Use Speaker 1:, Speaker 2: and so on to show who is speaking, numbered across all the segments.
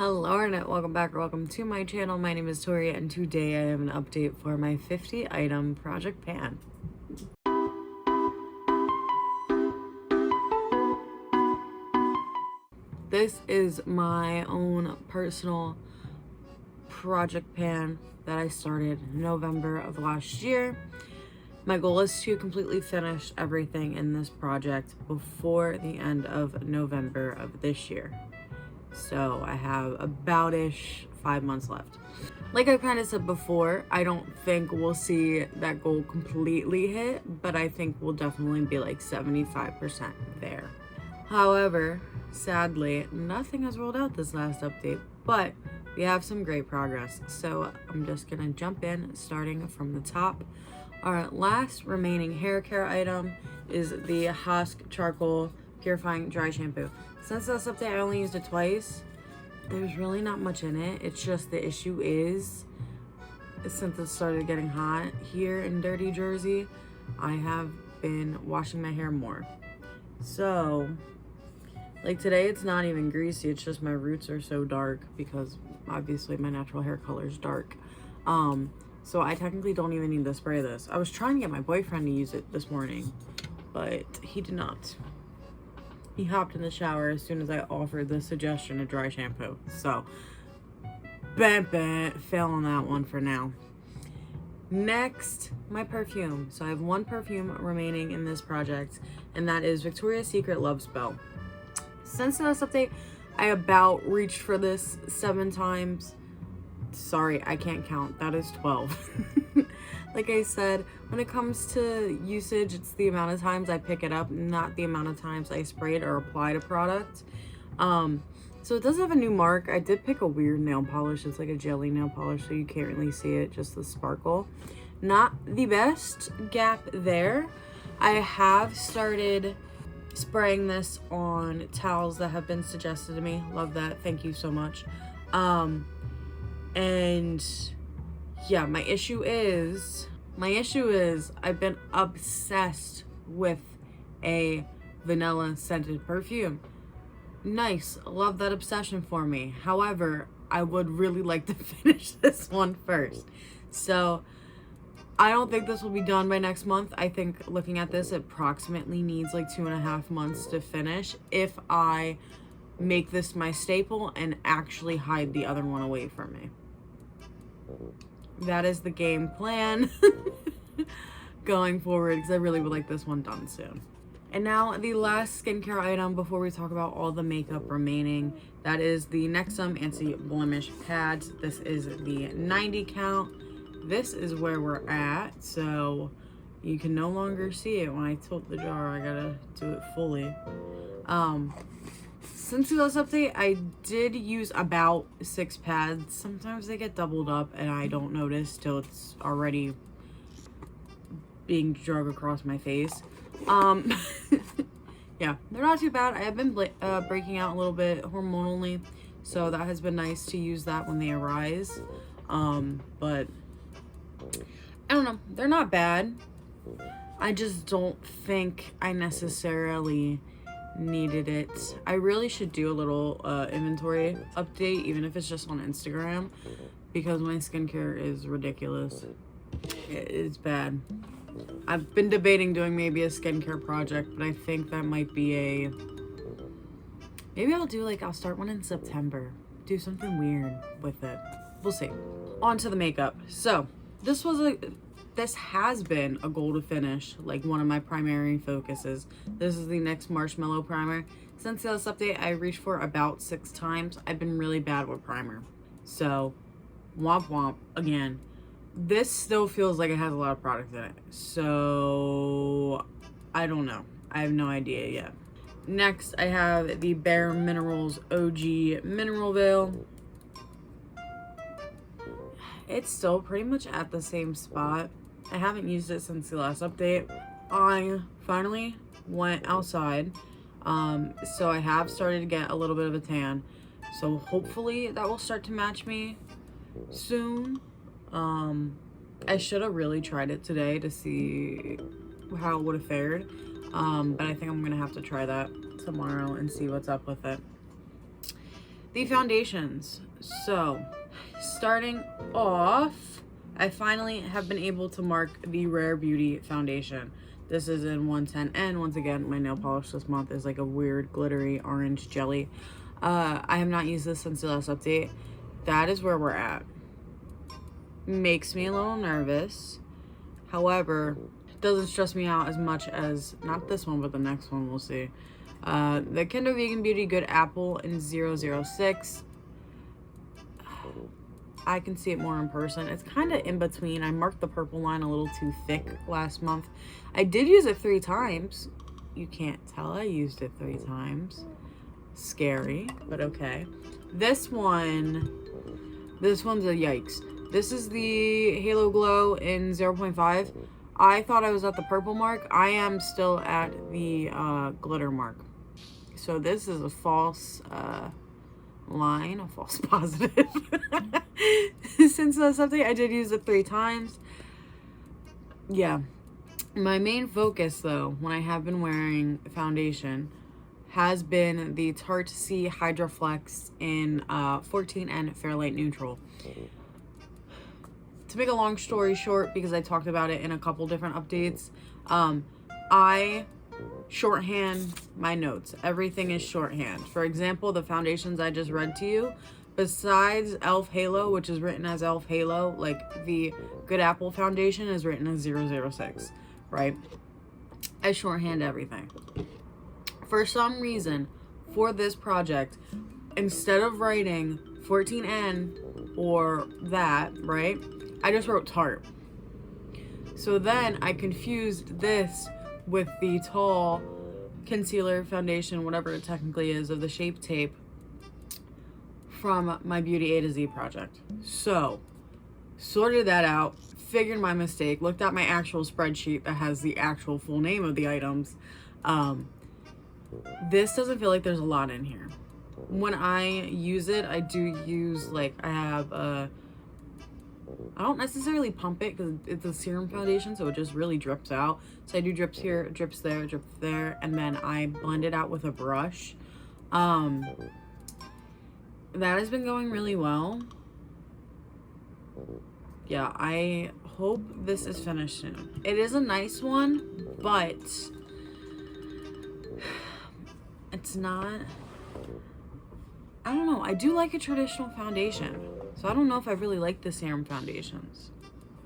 Speaker 1: Hello Internet, welcome back or welcome to my channel. My name is Tori and today I have an update for my 50 item project pan. This is my own personal project pan that I started November of last year. My goal is to completely finish everything in this project before the end of November of this year. So I have about-ish 5 months left. Like I kind of said before, I don't think we'll see that goal completely hit, but I think we'll definitely be like 75% there. However, sadly, nothing has rolled out this last update, but we have some great progress. So I'm just gonna jump in, starting from the top. Our last remaining hair care item is the Husk Charcoal Purifying Dry Shampoo. Since this update, I only used it twice. There's really not much in it. It's just the issue is, since it started getting hot here in dirty Jersey, I have been washing my hair more. So, like today, it's not even greasy. It's just my roots are so dark because obviously my natural hair color is dark. So I technically don't even need to spray this. I was trying to get my boyfriend to use it this morning, but he did not. He hopped in the shower as soon as I offered the suggestion of dry shampoo. So, fail on that one for now. Next, my perfume. So I have one perfume remaining in this project, and that is Victoria's Secret Love Spell. Since the last update, I about reached for this 7 times. Sorry, I can't count. That is 12. Like I said, when it comes to usage, it's the amount of times I pick it up, not the amount of times I spray it or apply a product. So it does have a new mark. I did pick a weird nail polish. It's like a jelly nail polish, so you can't really see it, just the sparkle. Not the best gap there. I have started spraying this on towels that have been suggested to me. Love that. Thank you so much. And yeah, my issue is I've been obsessed with a vanilla scented perfume. Nice, love that obsession for me. However, I would really like to finish this one first. So I don't think this will be done by next month. I think looking at this, it approximately needs like 2.5 months to finish if I make this my staple and actually hide the other one away from me. That is the game plan going forward, because I really would like this one done soon. And now the last skincare item before we talk about all the makeup remaining, that is the Nexxum Anti-Blemish Pads. This is the 90 count. This is where we're at, so you can no longer see it when I tilt the jar. I gotta do it fully. Since the last update, I did use about 6 pads. Sometimes they get doubled up and I don't notice till it's already being drug across my face. Yeah, they're not too bad. I have been breaking out a little bit hormonally, so that has been nice to use that when they arise. But I don't know, they're not bad. I just don't think I necessarily needed it. I really should do a little inventory update, even if it's just on Instagram, because my skincare is ridiculous. It's bad. I've been debating doing maybe a skincare project, but I think that might be maybe I'll start one in September. Do something weird with it. We'll see. On to the makeup. So this has been a goal to finish, like one of my primary focuses. This is the NYX Marshmallow Primer. Since the last update, I reached for about 6 times. I've been really bad with primer. So, womp womp again. This still feels like it has a lot of product in it. So, I don't know. I have no idea yet. Next, I have the Bare Minerals OG Mineral Veil. It's still pretty much at the same spot. I haven't used it since the last update. I finally went outside, so I have started to get a little bit of a tan. So hopefully that will start to match me soon. I should have really tried it today to see how it would have fared. But I think I'm gonna have to try that tomorrow and see what's up with it. the foundations. So, starting off, I finally have been able to mark the Rare Beauty foundation. This is in 110N. Once again, my nail polish this month is like a weird glittery orange jelly. I have not used this since the last update. That is where we're at. Makes me a little nervous. However, it doesn't stress me out as much as, not this one, but the next one, we'll see. The Kendo Vegan Beauty Good Apple in 006. I can see it more in person. It's kind of in between. I marked the purple line a little too thick last month. I did use it 3 times. You can't tell I used it 3 times. Scary, but okay. This one's a yikes. This is the Halo Glow in 0.5. I thought I was at the purple mark. I am still at the glitter mark. So this is a false line, a false positive. Since that's something I did use it 3 times. Yeah. My main focus though, when I have been wearing foundation, has been the Tarte C Hydra Flex in 14N Fairlight Neutral. To make a long story short, because I talked about it in a couple different updates, I shorthand my notes. Everything is shorthand. For example, the foundations I just read to you, besides e.l.f. Halo, which is written as e.l.f. Halo, like the Good Apple foundation is written as 006, right? I shorthand everything. For some reason, for this project, instead of writing 14N or that, right, I just wrote Tarte. So then I confused this with the tall concealer foundation, whatever it technically is, of the Shape Tape from my Beauty A to Z project. So, sorted that out, figured my mistake, looked at my actual spreadsheet that has the actual full name of the items. This doesn't feel like there's a lot in here. When I use it, I do use, like, I don't necessarily pump it because it's a serum foundation, so it just really drips out. So I do drips here, drips there, and then I blend it out with a brush. That has been going really well. Yeah, I hope this is finished soon. It is a nice one, but it's not, I don't know. I do like a traditional foundation, so I don't know if I really like the serum foundations.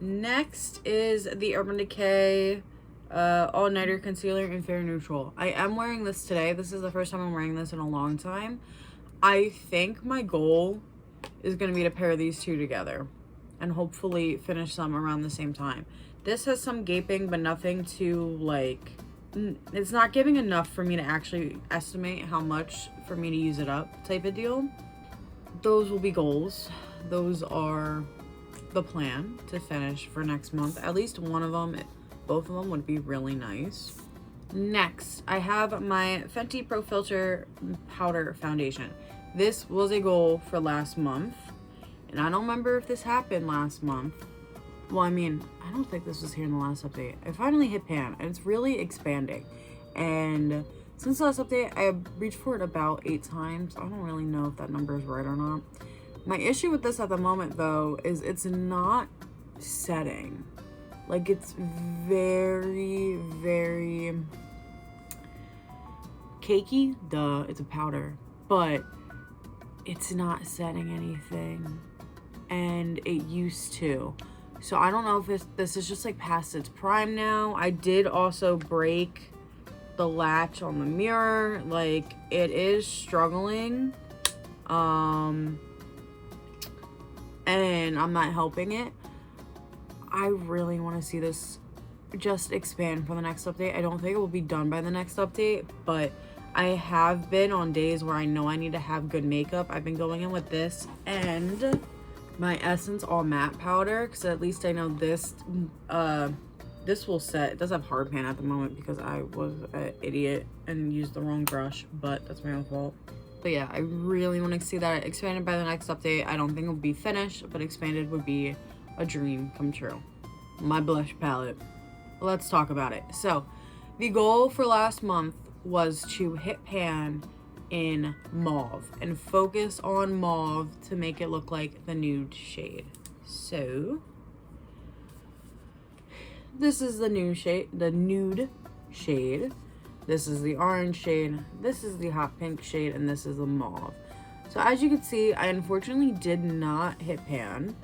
Speaker 1: Next is the Urban Decay All Nighter Concealer in Fair Neutral. I am wearing this today. This is the first time I'm wearing this in a long time. I think my goal is going to be to pair these two together and hopefully finish them around the same time. This has some gaping, but nothing too, like, it's not giving enough for me to actually estimate how much for me to use it up type of deal. Those will be goals. Those are the plan to finish for next month. At least one of them, both of them would be really nice. Next, I have my Fenty Pro Filter Powder Foundation. This was a goal for last month, and I don't remember if this happened last month. Well, I mean, I don't think this was here in the last update. I finally hit pan, and it's really expanding. And since the last update, I reached for it about 8 times. I don't really know if that number is right or not. My issue with this at the moment, though, is it's not setting. Like, it's very, very cakey. Duh, it's a powder. But it's not setting anything. And it used to. So I don't know if this is just like past its prime now. I did also break the latch on the mirror. Like, it is struggling. And I'm not helping it. I really want to see this just expand for the next update. I don't think it will be done by the next update, but I have been on days where I know I need to have good makeup. I've been going in with this and my Essence All Matte Powder, because at least I know this will set. It does have hard pan at the moment because I was an idiot and used the wrong brush, but that's my own fault. But yeah, I really want to see that expanded by the next update. I don't think it will be finished, but expanded would be a dream come true. My blush palette. Let's talk about it. So, the goal for last month was to hit pan in mauve and focus on mauve to make it look like the nude shade. So this is the nude shade. This is the orange shade. This is the hot pink shade, and this is the mauve. So as you can see, I unfortunately did not hit pan.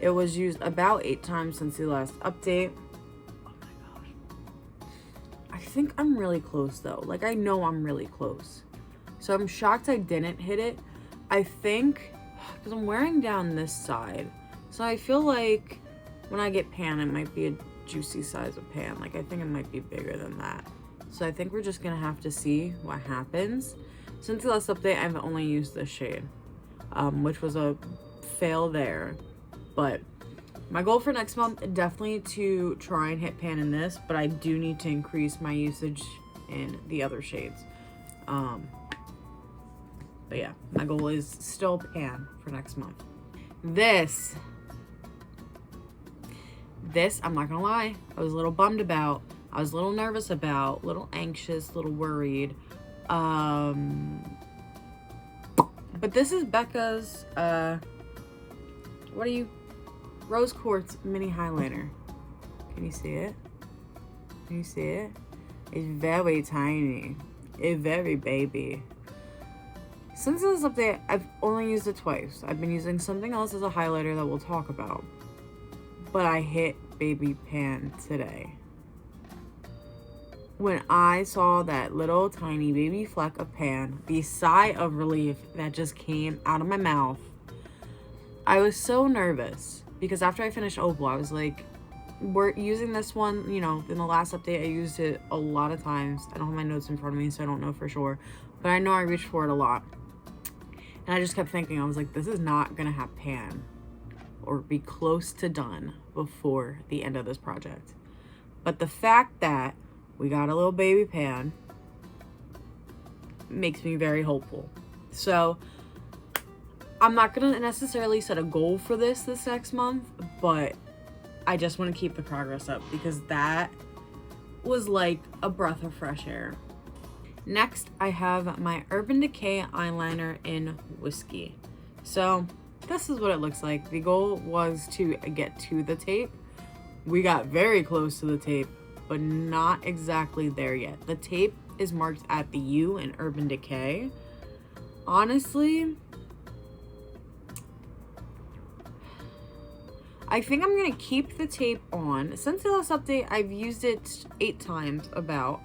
Speaker 1: It was used about 8 times since the last update. Oh my gosh. I think I'm really close though. Like, I know I'm really close. So I'm shocked I didn't hit it. I think, because I'm wearing down this side. So I feel like when I get pan, it might be a juicy size of pan. Like, I think it might be bigger than that. So I think we're just gonna have to see what happens. Since the last update, I've only used this shade, which was a fail there. But my goal for next month is definitely to try and hit pan in this, but I do need to increase my usage in the other shades. But yeah, my goal is still pan for next month. This, I'm not gonna lie, I was a little bummed about. I was a little nervous about, a little anxious, a little worried. But this is Becca's, Rose Quartz Mini Highlighter. Can you see it? Can you see it? It's very tiny. It's very baby. Since this update, I've only used it twice. I've been using something else as a highlighter that we'll talk about. But I hit baby pan today. When I saw that little tiny baby fleck of pan, the sigh of relief that just came out of my mouth, I was so nervous because after I finished Opal, I was like, we're using this one, you know, in the last update, I used it a lot of times. I don't have my notes in front of me, so I don't know for sure, but I know I reached for it a lot. And I just kept thinking, I was like, this is not gonna have pan or be close to done before the end of this project. But the fact that we got a little baby pan makes me very hopeful. So I'm not gonna necessarily set a goal for this next month, but I just want to keep the progress up because that was like a breath of fresh air. Next, I have my Urban Decay eyeliner in Whiskey. So this is what it looks like. The goal was to get to the tape. We got very close to the tape, but not exactly there yet. The tape is marked at the U in Urban Decay. Honestly, I think I'm gonna keep the tape on. Since the last update, I've used it 8 times about.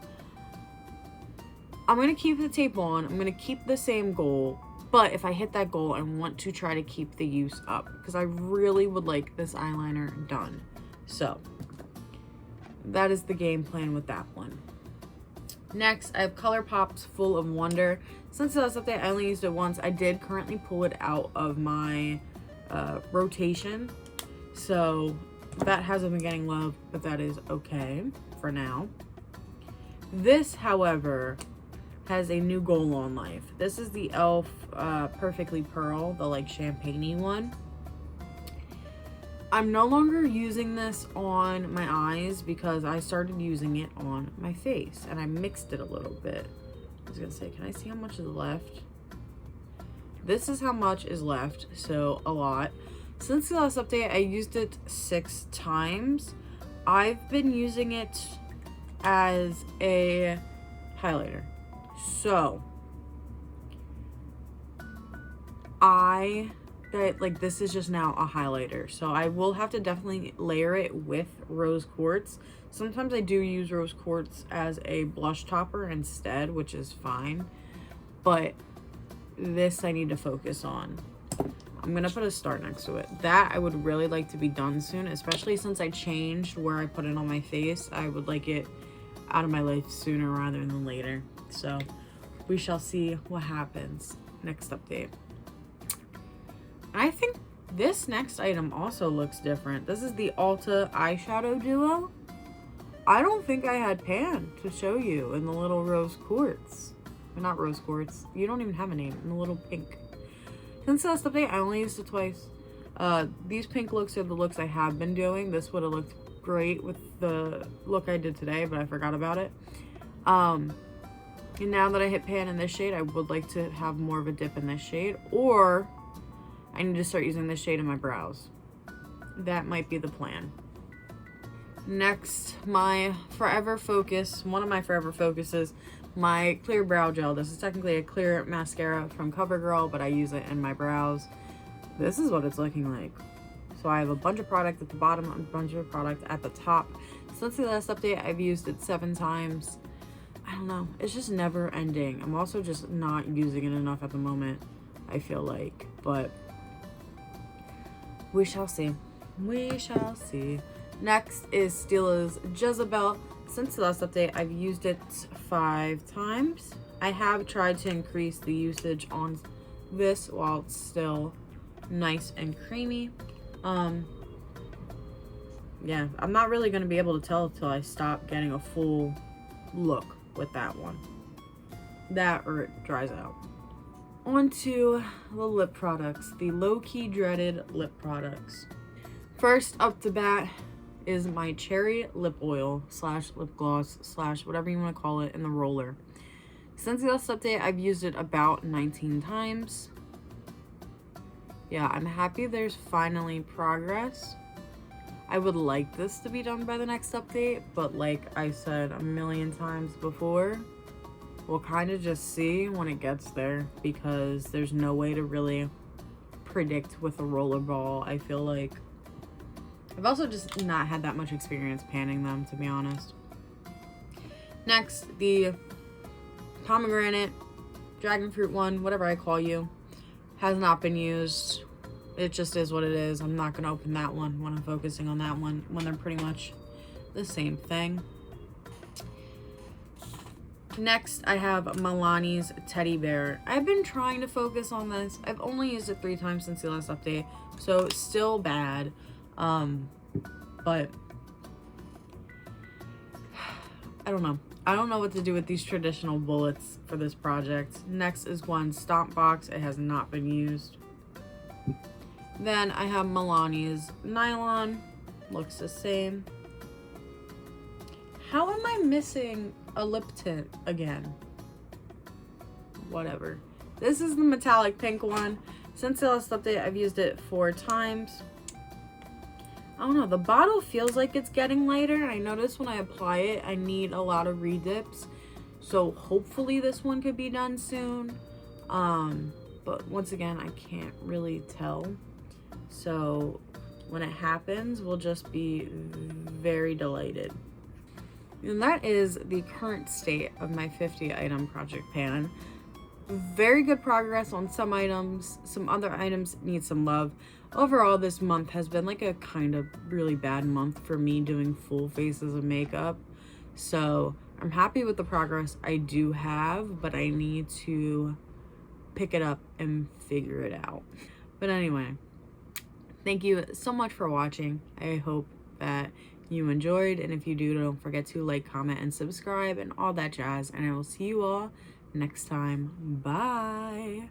Speaker 1: I'm gonna keep the tape on. I'm gonna keep the same goal, but if I hit that goal, I want to try to keep the use up because I really would like this eyeliner done. So that is the game plan with that one. Next, I have ColourPop's Full of Wonder. Since the last update, I only used it once. I did currently pull it out of my rotation. So that hasn't been getting love, but that is okay for now. This, however, has a new goal on life. This is the e.l.f. Perfectly Pearl, the like champagne-y one. I'm no longer using this on my eyes because I started using it on my face and I mixed it a little bit. I was gonna say, can I see how much is left? This is how much is left, so a lot. Since the last update, I used it 6 times. I've been using it as a highlighter. So, this is just now a highlighter. So I will have to definitely layer it with Rose Quartz. Sometimes I do use Rose Quartz as a blush topper instead, which is fine. But this I need to focus on. I'm gonna put a star next to it. That I would really like to be done soon, especially since I changed where I put it on my face. I would like it out of my life sooner rather than later. So we shall see what happens next update. I think this next item also looks different. This is the Ulta eyeshadow duo. I don't think I had pan to show you in the little Rose Quartz. Or not Rose Quartz. You don't even have a name. In the little pink. Since the last update, I only used it twice. These pink looks are the looks I have been doing. This would have looked great with the look I did today, but I forgot about it. And now that I hit pan in this shade, I would like to have more of a dip in this shade, or I need to start using this shade in my brows. That might be the plan. Next, my Forever Focus, one of my Forever Focuses, my clear brow gel. This is technically a clear mascara from CoverGirl, but I use it in my brows. This is what it's looking like. So I have a bunch of product at the bottom, a bunch of product at the top. Since the last update, I've used it 7 times. I don't know, it's just never ending. I'm also just not using it enough at the moment, I feel like, but we shall see. We shall see. Next is Stila's Jezebel. Since the last update, I've used it 5 times. I have tried to increase the usage on this while it's still nice and creamy. Yeah, I'm not really going to be able to tell until I stop getting a full look with that one. That or it dries out. On to the lip products, the low-key dreaded lip products. First up to bat is my cherry lip oil slash lip gloss slash whatever you want to call it in the roller. Since the last update, I've used it about 19 times. Yeah, I'm happy there's finally progress. I would like this to be done by the next update, but like I said a million times before, we'll kind of just see when it gets there, because there's no way to really predict with a rollerball, I feel like. I've also just not had that much experience panning them, to be honest. Next, the pomegranate, dragon fruit one, whatever I call you, has not been used. It just is what it is. I'm not going to open that one when I'm focusing on that one, when they're pretty much the same thing. Next, I have Milani's Teddy Bear. I've been trying to focus on this. I've only used it 3 times since the last update, so it's still bad. But I don't know. I don't know what to do with these traditional bullets for this project. Next is one Stomp Box. It has not been used. Then I have Milani's Nylon. Looks the same. How am I missing a lip tint again? Whatever. This is the metallic pink one. Since the last update, I've used it 4 times. I don't know, the bottle feels like it's getting lighter. I notice when I apply it, I need a lot of redips. So hopefully this one could be done soon. But once again, I can't really tell. So when it happens, we'll just be very delighted. And that is the current state of my 50 item project pan. Very good progress on some items. Some other items need some love. Overall, this month has been like a kind of really bad month for me doing full faces of makeup. So I'm happy with the progress I do have, but I need to pick it up and figure it out. But anyway, thank you so much for watching. I hope that you enjoyed, and if you do, don't forget to like, comment, and subscribe and all that jazz, and I will see you all next time. Bye.